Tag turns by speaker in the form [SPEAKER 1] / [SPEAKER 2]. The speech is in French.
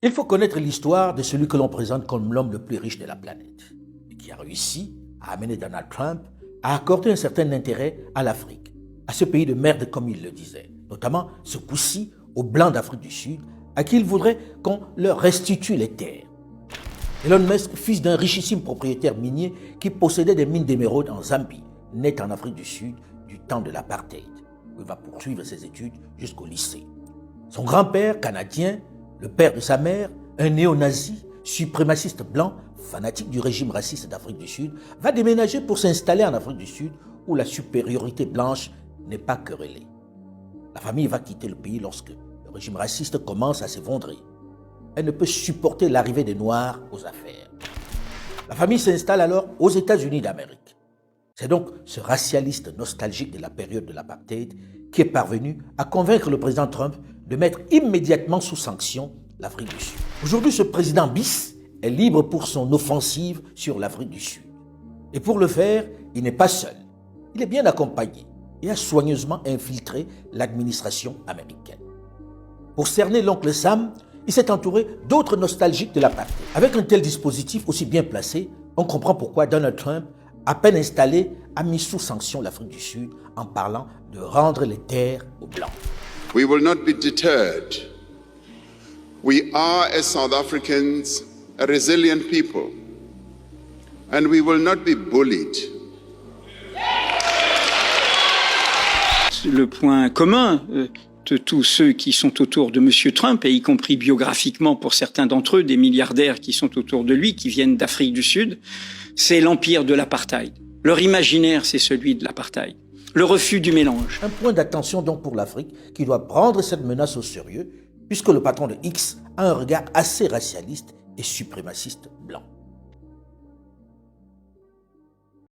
[SPEAKER 1] Il faut connaître l'histoire de celui que l'on présente comme l'homme le plus riche de la planète et qui a réussi à amener Donald Trump à accorder un certain intérêt à l'Afrique, à ce pays de merde comme il le disait, notamment ce coup-ci aux Blancs d'Afrique du Sud à qui il voudrait qu'on leur restitue les terres. Elon Musk, fils d'un richissime propriétaire minier qui possédait des mines d'émeraude en Zambie, né en Afrique du Sud du temps de l'apartheid, où il va poursuivre ses études jusqu'au lycée. Son grand-père, canadien, le père de sa mère, un néo-nazi, suprémaciste blanc, fanatique du régime raciste d'Afrique du Sud, va déménager pour s'installer en Afrique du Sud où la supériorité blanche n'est pas querellée. La famille va quitter le pays lorsque le régime raciste commence à s'effondrer. Elle ne peut supporter l'arrivée des Noirs aux affaires. La famille s'installe alors aux États-Unis d'Amérique. C'est donc ce racialiste nostalgique de la période de l'apartheid qui est parvenu à convaincre le président Trump de mettre immédiatement sous sanction l'Afrique du Sud. Aujourd'hui, ce président bis est libre pour son offensive sur l'Afrique du Sud. Et pour le faire, il n'est pas seul. Il est bien accompagné et a soigneusement infiltré l'administration américaine. Pour cerner l'oncle Sam, il s'est entouré d'autres nostalgiques de l'apartheid. Avec un tel dispositif aussi bien placé, on comprend pourquoi Donald Trump, à peine installé, a mis sous sanction l'Afrique du Sud en parlant de rendre les terres aux Blancs.
[SPEAKER 2] We will not be deterred. We are, as South Africans, a resilient people, and we will not be bullied.
[SPEAKER 3] Le point commun de tous ceux qui sont autour de M. Trump, et y compris biographiquement pour certains d'entre eux, des milliardaires qui sont autour de lui, qui viennent d'Afrique du Sud, c'est l'empire de l'apartheid. Leur imaginaire, c'est celui de l'apartheid. Le refus du mélange.
[SPEAKER 1] Un point d'attention donc pour l'Afrique qui doit prendre cette menace au sérieux puisque le patron de X a un regard assez racialiste et suprémaciste blanc.